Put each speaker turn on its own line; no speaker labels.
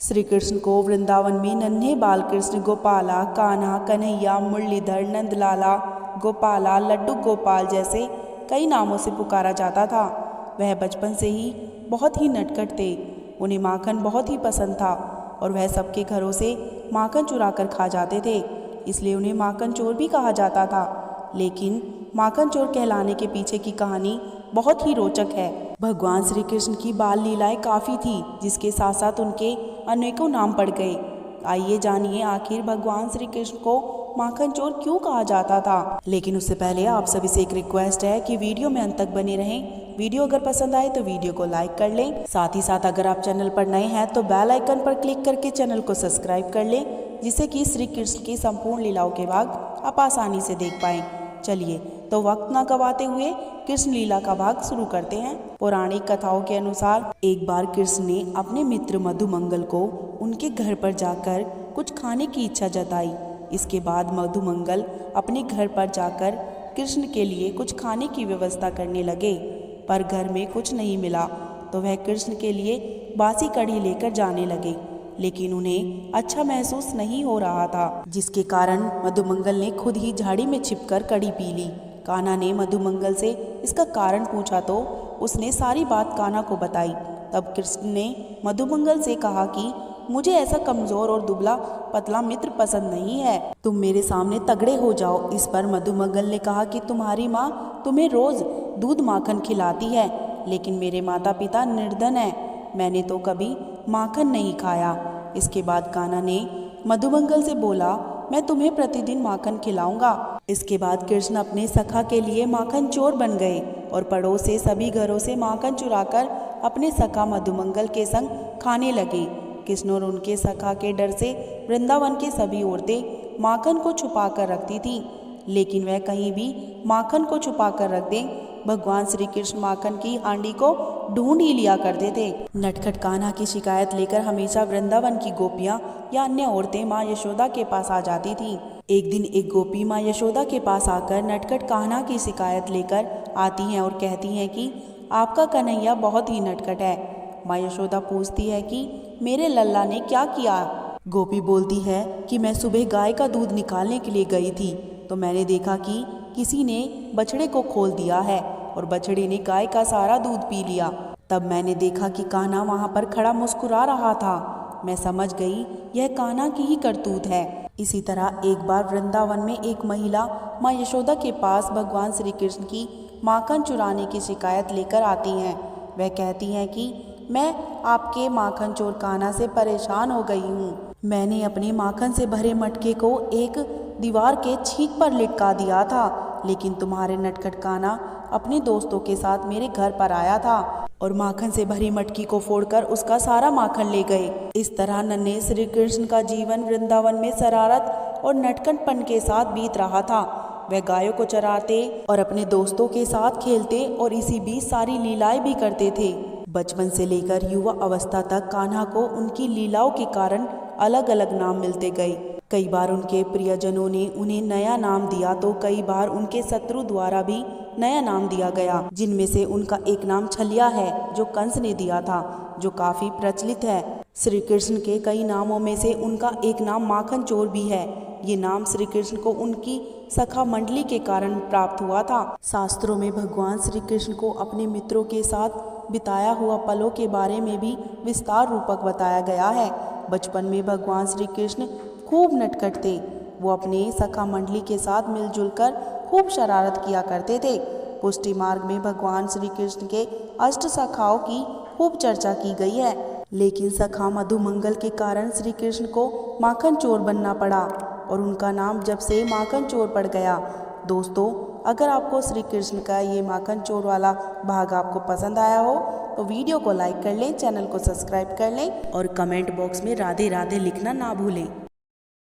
श्री कृष्ण को वृंदावन में नन्हे बाल कृष्ण, गोपाला, कान्हा, कन्हैया, मुरलीधर, नंदलाला, गोपाला, लड्डू गोपाल जैसे कई नामों से पुकारा जाता था। वह बचपन से ही बहुत ही नटखट थे। उन्हें माखन बहुत ही पसंद था और वह सबके घरों से माखन चुरा कर खा जाते थे, इसलिए उन्हें माखन चोर भी कहा जाता था। लेकिन माखन चोर कहलाने के पीछे की कहानी बहुत ही रोचक है। भगवान श्री कृष्ण की बाल लीलाएं काफ़ी थी, जिसके साथ साथ उनके अनेकों नाम पड़ गए। आइए जानिए आखिर भगवान श्री कृष्ण को माखन चोर क्यों कहा जाता था। लेकिन उससे पहले आप सभी से एक रिक्वेस्ट है कि वीडियो में अंत तक बने रहें। वीडियो अगर पसंद आए तो वीडियो को लाइक कर लें। साथ ही साथ अगर आप चैनल पर नए हैं तो बेल आइकन पर क्लिक करके चैनल को सब्सक्राइब कर लें, जिससे कि श्री कृष्ण की संपूर्ण लीलाओं के भाग आप आसानी से देख पाएं। चलिए तो वक्त न गवाते हुए कृष्ण लीला का भाग शुरू करते हैं। पौराणिक कथाओं के अनुसार एक बार कृष्ण ने अपने मित्र मधुमंगल को उनके घर पर जाकर कुछ खाने की इच्छा जताई। इसके बाद मधुमंगल अपने घर पर जाकर कृष्ण के लिए कुछ खाने की व्यवस्था करने लगे, पर घर में कुछ नहीं मिला तो वह कृष्ण के लिए बासी कढ़ी लेकर जाने लगे। लेकिन उन्हें अच्छा महसूस नहीं हो रहा था, जिसके कारण मधुमंगल ने खुद ही झाड़ी में छिपकर कढ़ी पी ली। कान्हा ने मधुमंगल से इसका कारण पूछा तो उसने सारी बात कान्हा को बताई। तब कृष्ण ने मधुमंगल से कहा कि मुझे ऐसा कमजोर और दुबला पतला मित्र पसंद नहीं है, तुम मेरे सामने तगड़े हो जाओ। इस पर मधुमंगल ने कहा कि तुम्हारी माँ तुम्हें रोज दूध माखन खिलाती है, लेकिन मेरे माता पिता निर्धन है, मैंने तो कभी माखन नहीं खाया। इसके बाद कान्हा ने मधुमंगल से बोला, मैं तुम्हें प्रतिदिन माखन खिलाऊंगा। इसके बाद कृष्ण अपने सखा के लिए माखन चोर बन गए और पड़ोस से सभी घरों से माखन चुराकर अपने सखा मधुमंगल के संग खाने लगे। कृष्ण और उनके सखा के डर से वृंदावन के सभी औरतें माखन को छुपा कर रखती थीं, लेकिन वह कहीं भी माखन को छुपा कर रख दें, भगवान श्री कृष्ण माखन की हांडी को ढूंढ ही लिया करते थे। नटखट कान्हा की शिकायत लेकर हमेशा वृंदावन की गोपियां या अन्य औरतें माँ यशोदा के पास आ जाती थीं। एक दिन एक गोपी माँ यशोदा के पास आकर नटखट कान्हा की शिकायत लेकर आती हैं और कहती हैं कि आपका कन्हैया बहुत ही नटखट है। माँ यशोदा पूछती है कि मेरे लल्ला ने क्या किया। गोपी बोलती है कि मैं सुबह गाय का दूध निकालने के लिए गई थी तो मैंने देखा कि किसी ने बछड़े को खोल दिया है और बछड़े ने गाय का सारा दूध पी लिया। तब मैंने देखा कि कान्हा वहाँ पर खड़ा मुस्कुरा रहा था। मैं समझ गई यह कान्हा की ही करतूत है। इसी तरह एक बार वृंदावन में एक महिला माँ यशोदा के पास भगवान श्री कृष्ण की माखन चुराने की शिकायत लेकर आती हैं। वह कहती हैं कि मैं आपके माखन चोर कान्हा से परेशान हो गई हूँ। मैंने अपने माखन से भरे मटके को एक दीवार के छींक पर लटका दिया था, लेकिन तुम्हारे नटखट कान्हा अपने दोस्तों के साथ मेरे घर पर आया था और माखन से भरी मटकी को फोड़कर उसका सारा माखन ले गए। इस तरह नन्हे श्री कृष्ण का जीवन वृंदावन में शरारत और नटखटपन के साथ बीत रहा था। वह गायों को चराते और अपने दोस्तों के साथ खेलते और इसी बीच सारी लीलाएं भी करते थे। बचपन से लेकर युवा अवस्था तक कान्हा को उनकी लीलाओं के कारण अलग अलग नाम मिलते गए। कई बार उनके प्रियजनों ने उन्हें नया नाम दिया तो कई बार उनके शत्रु द्वारा भी नया नाम दिया गया, जिनमें से उनका एक नाम छलिया है जो कंस ने दिया था, जो काफी प्रचलित है। श्री कृष्ण के कई नामों में से उनका एक नाम माखन चोर भी है। ये नाम श्री कृष्ण को उनकी सखा मंडली के कारण प्राप्त हुआ था। शास्त्रों में भगवान श्री कृष्ण को अपने मित्रों के साथ बिताया हुआ पलों के बारे में भी विस्तार रूपक बताया गया है। बचपन में भगवान श्री कृष्ण खूब नटखट थे। वो अपने सखा मंडली के साथ मिलजुल कर खूब शरारत किया करते थे। पुष्टि मार्ग में भगवान श्री कृष्ण के अष्ट सखाओं की खूब चर्चा की गई है, लेकिन सखा मधुमंगल के कारण श्री कृष्ण को माखन चोर बनना पड़ा और उनका नाम जब से माखन चोर पड़ गया। दोस्तों, अगर आपको श्री कृष्ण का ये माखन चोर वाला भाग आपको पसंद आया हो तो वीडियो को लाइक कर लें, चैनल को सब्सक्राइब कर लें और कमेंट बॉक्स में राधे राधे लिखना ना भूलें।